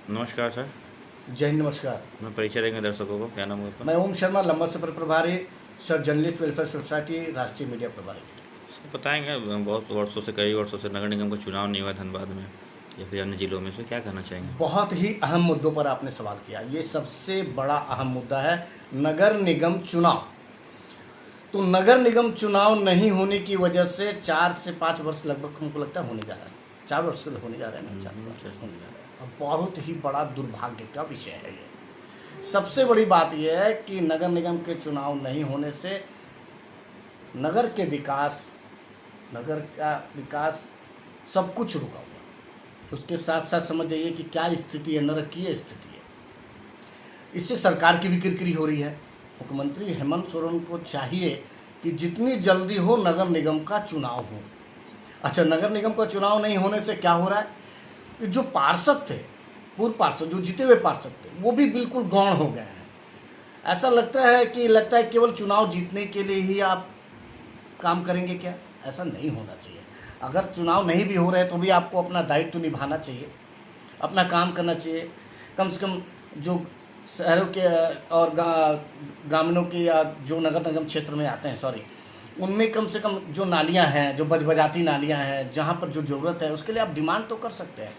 नमस्कार सर। जय हिंद, नमस्कार। मैं परिचय देंगे दर्शकों को। क्या नाम है आपका? मैं ओम शर्मा, लंबा सफर प्रभारी, सर जर्नलिस्ट वेलफेयर सोसाइटी, राष्ट्रीय मीडिया प्रभारी। सर बताएंगे, बहुत वर्षों से, कई वर्षों से नगर निगम का चुनाव नहीं हुआ धनबाद में या फिर अन्य जिलों में, इसमें क्या कहना चाहेंगे? बहुत ही अहम मुद्दों पर आपने सवाल किया। ये सबसे बड़ा अहम मुद्दा है, नगर निगम चुनाव। तो नगर निगम चुनाव नहीं होने की वजह से 4 से 5 वर्ष लगभग हमको लगता है होने जा रहा है। 4 वर्ष से होने जा रहे हैं ना, 4 से 5 वर्ष होने जा रहे हैं। और बहुत ही बड़ा दुर्भाग्य का विषय है ये। सबसे बड़ी बात यह है कि नगर निगम के चुनाव नहीं होने से नगर का विकास सब कुछ रुका हुआ है। उसके साथ साथ समझ जाइए कि क्या स्थिति है, नरकीय स्थिति है। इससे सरकार की भी किरकिरी हो रही है। मुख्यमंत्री हेमंत सोरेन को चाहिए कि जितनी जल्दी हो नगर निगम का चुनाव हो। अच्छा, नगर निगम का चुनाव नहीं होने से क्या हो रहा है कि जो पार्षद थे, पूर्व पार्षद, जो जीते हुए पार्षद थे, वो भी बिल्कुल गौण हो गए हैं। ऐसा लगता है केवल चुनाव जीतने के लिए ही आप काम करेंगे क्या? ऐसा नहीं होना चाहिए। अगर चुनाव नहीं भी हो रहे तो भी आपको अपना दायित्व तो निभाना चाहिए, अपना काम करना चाहिए। कम से कम जो शहरों के और ग्रामीणों के या जो नगर निगम क्षेत्र में आते हैं, उनमें कम से कम जो नालियां हैं, जो बजबजाती नालियां हैं, जहां पर जो ज़रूरत है उसके लिए आप डिमांड तो कर सकते हैं।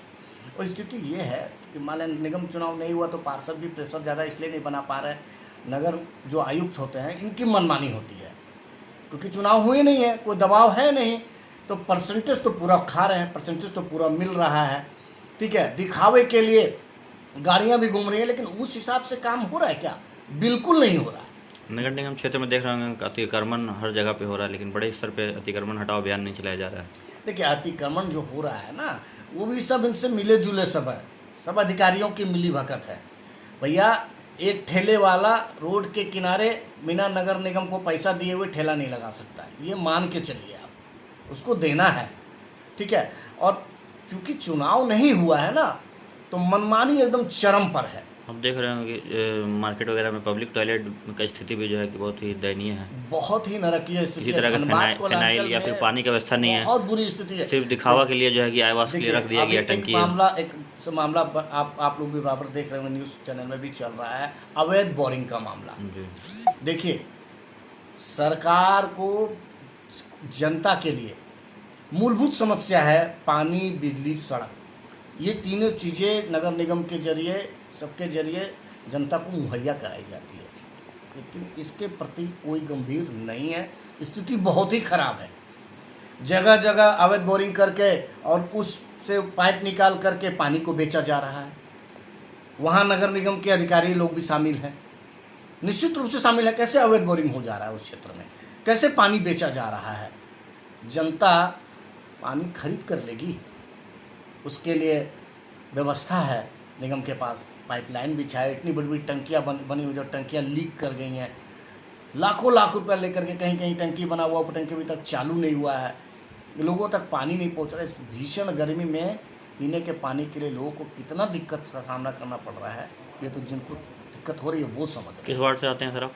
और स्थिति ये है कि मान लें निगम चुनाव नहीं हुआ तो पार्षद भी प्रेशर ज़्यादा इसलिए नहीं बना पा रहे। नगर जो आयुक्त होते हैं इनकी मनमानी होती है, क्योंकि चुनाव हुए नहीं है, कोई दबाव है नहीं, तो परसेंटेज तो पूरा खा रहे हैं, परसेंटेज तो पूरा मिल रहा है। ठीक है, दिखावे के लिए गाड़ियां भी घूम रही हैं, लेकिन उस हिसाब से काम हो रहा है क्या? बिल्कुल नहीं हो रहा है। नगर निगम क्षेत्र में देख रहे होंगे अतिक्रमण हर जगह पे हो रहा है, लेकिन बड़े स्तर पे अतिक्रमण हटाओ अभियान नहीं चलाया जा रहा है। देखिए, अतिक्रमण जो हो रहा है ना, वो भी सब इनसे मिले जुले सब है, सब अधिकारियों की मिली भगत है। भैया, एक ठेले वाला रोड के किनारे बिना नगर निगम को पैसा दिए हुए ठेला नहीं लगा सकता है, ये मान के चलिए आप, उसको देना है। ठीक है, और चूंकि चुनाव नहीं हुआ है ना, तो मनमानी एकदम चरम पर है। हम देख रहे होंगे कि मार्केट वगैरह में पब्लिक टॉयलेट का स्थिति भी जो है कि बहुत ही दयनीय है। बहुत ही नरकीय स्थिति किसी है। तरह का धनबाद को फिनाइल या फिर पानी की व्यवस्था नहीं है, बहुत बुरी स्थिति है। सिर्फ दिखावा के लिए जो है कि आवास के लिए रख दिया गया टंकी है। एक मामला आप लोग भी बराबर देख रहे होंगे, न्यूज़ चैनल में भी चल रहा है, अवैध बोरिंग का मामला। देखिए, सरकार को जनता के लिए मूलभूत समस्या है पानी, बिजली, सड़क। ये तीनों चीज़ें नगर निगम के जरिए, सबके जरिए जनता को मुहैया कराई जाती है, लेकिन इसके प्रति कोई गंभीर नहीं है। स्थिति बहुत ही खराब है। जगह जगह अवैध बोरिंग करके और उससे पाइप निकाल करके पानी को बेचा जा रहा है। वहाँ नगर निगम के अधिकारी लोग भी शामिल हैं, निश्चित रूप से शामिल है। कैसे अवैध बोरिंग हो जा रहा है उस क्षेत्र में, कैसे पानी बेचा जा रहा है? जनता पानी खरीद कर लेगी, उसके लिए व्यवस्था है निगम के पास। पाइपलाइन बिछाए, इतनी बड़ी बड़ी टंकियाँ बनी हुई, जो टंकियाँ लीक कर गई हैं। लाखों लाख रुपया लेकर के कहीं कहीं टंकी बना हुआ, वो टंकी अभी तक चालू नहीं हुआ है, लोगों तक पानी नहीं पहुंच रहा है। इस भीषण गर्मी में पीने के पानी के लिए लोगों को कितना दिक्कत का सामना करना पड़ रहा है, ये तो जिनको दिक्कत हो रही है वो समझ रहे हैं। किस वार्ड से आते हैं सर आप?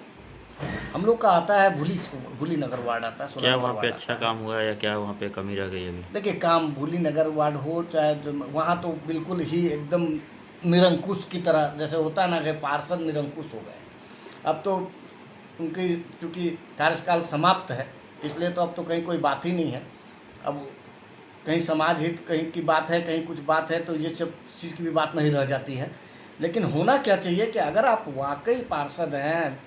हम लोग का आता है भूली नगर वार्ड आता है। क्या वहाँ पे अच्छा काम हुआ है या क्या वहाँ पे कमी रह गई अभी? देखिए, काम भूली नगर वार्ड हो चाहे वहाँ तो बिल्कुल ही एकदम निरंकुश की तरह, जैसे होता है ना कि पार्षद निरंकुश हो गए। अब तो उनकी चूँकि कार्यकाल समाप्त है, इसलिए तो अब तो कहीं कोई बात ही नहीं है। अब कहीं समाज हित कहीं की बात है, कहीं कुछ बात है, तो ये सब चीज़ की भी बात नहीं रह जाती है। लेकिन होना क्या चाहिए कि अगर आप वाकई पार्षद हैं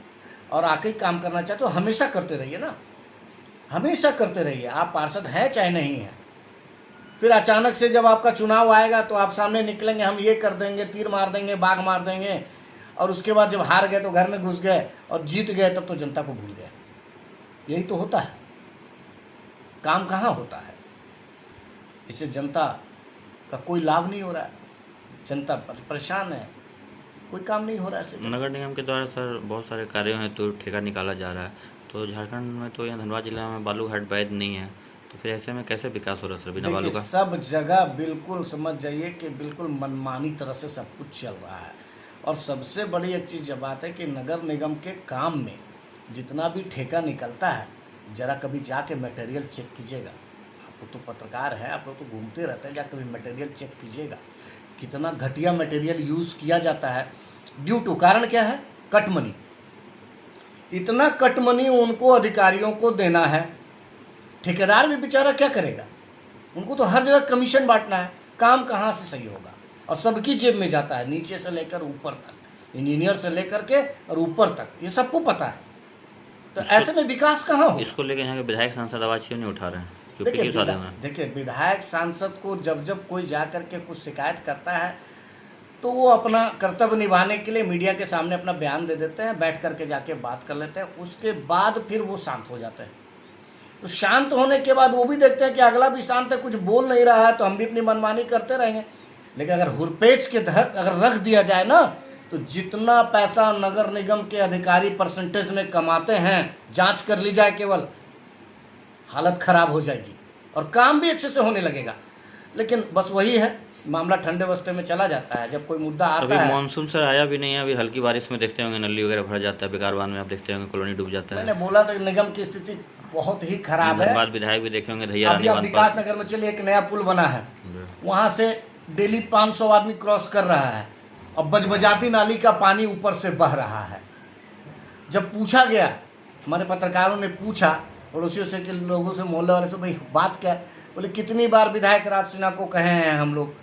और आके काम करना चाहते हो, हमेशा करते रहिए ना, हमेशा करते रहिए। आप पार्षद हैं चाहे नहीं हैं, फिर अचानक से जब आपका चुनाव आएगा तो आप सामने निकलेंगे, हम ये कर देंगे, तीर मार देंगे, बाघ मार देंगे, और उसके बाद जब हार गए तो घर में घुस गए, और जीत गए तब तो जनता को भूल गए। यही तो होता है, काम कहाँ होता है। इससे जनता का कोई लाभ नहीं हो रहा है, जनता परेशान है, कोई काम नहीं हो रहा है। नगर निगम के द्वारा सर बहुत सारे कार्यों हैं तो ठेका निकाला जा रहा है, तो झारखंड में तो यहाँ धनबाद जिला में बालू घाट वैध नहीं है, तो फिर ऐसे में कैसे विकास हो रहा है सर बिना बालू का? सब जगह बिल्कुल समझ जाइए कि बिल्कुल मनमानी तरह से सब कुछ चल रहा है। और सबसे बड़ी एक चीज़ जब बात है कि नगर निगम के काम में जितना भी ठेका निकलता है, ज़रा कभी जाके मटेरियल चेक कीजिएगा। आप लोग तो पत्रकार हैं, आप लोग तो घूमते रहते हैं, जा कभी मटेरियल चेक कीजिएगा। कितना घटिया मटेरियल यूज़ किया जाता है ड्यू टू कारण क्या है? Cut money. इतना कट मनी उनको अधिकारियों को देना है, ठेकेदार भी बेचारा क्या करेगा? उनको तो हर जगह कमीशन बांटना है, काम कहाँ से सही होगा? और सबकी जेब में जाता है, नीचे से लेकर ऊपर तक, इंजीनियर से लेकर के और ऊपर तक, ये सबको पता है। तो ऐसे में विकास कहाँ होगा? इसको लेकर यहाँ के विधायक सांसद आवाज क्यों नहीं उठा रहे हैं? चुप्पी क्यों साधे हुए हैं? देखिए, विधायक सांसद को जब कोई जा करके कुछ शिकायत करता है तो वो अपना कर्तव्य निभाने के लिए मीडिया के सामने अपना बयान दे देते हैं, बैठ करके जाके बात कर लेते हैं, उसके बाद फिर वो शांत हो जाते हैं। तो शांत होने के बाद वो भी देखते हैं कि अगला भी शांत है, कुछ बोल नहीं रहा है, तो हम भी अपनी मनमानी करते रहेंगे। लेकिन अगर हुरपेच के तहत अगर रख दिया जाए ना, तो जितना पैसा नगर निगम के अधिकारी परसेंटेज में कमाते हैं, जांच कर ली जाए केवल, हालत खराब हो जाएगी और काम भी अच्छे से होने लगेगा। लेकिन बस वही है, मामला ठंडे बस्ते में चला जाता है। जब कोई मुद्दा आता अभी है, मानसून सर आया भी नहीं है, अभी हल्की बारिश में देखते होंगे नली वगैरह भर जाता है, बेकारबान में आप देखते होंगे कॉलोनी डूब जाता है। मैंने बोला था निगम की स्थिति बहुत ही खराब है। धनबाद विधायक भी देखे होंगे, धैया अभी आप विकास नगर में चलिए, एक नया पुल बना है, वहाँ से डेली 500 आदमी क्रॉस कर रहा है और बजबजाती नाली का पानी ऊपर से बह रहा है। जब पूछा गया, हमारे पत्रकारों ने पूछा पड़ोसियों से कि लोगों से, मोहल्ले वाले से, भाई बात क्या है? बोले कितनी बार विधायक राज सिन्हा को कहे हैं हम लोग,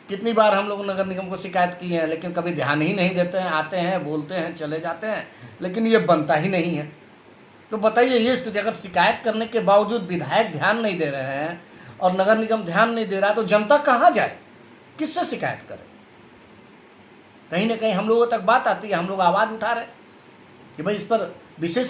कितनी बार हम लोग नगर निगम को शिकायत की है, लेकिन कभी ध्यान ही नहीं देते हैं, आते हैं, बोलते हैं, चले जाते हैं, लेकिन ये बनता ही नहीं है। तो बताइए, ये स्थिति, अगर शिकायत करने के बावजूद विधायक ध्यान नहीं दे रहे हैं और नगर निगम ध्यान नहीं दे रहा है, तो जनता कहाँ जाए, किससे शिकायत करे? कहीं ना कहीं हम लोगों तक बात आती है, हम लोग आवाज़ उठा रहे हैं कि भाई इस पर विशेष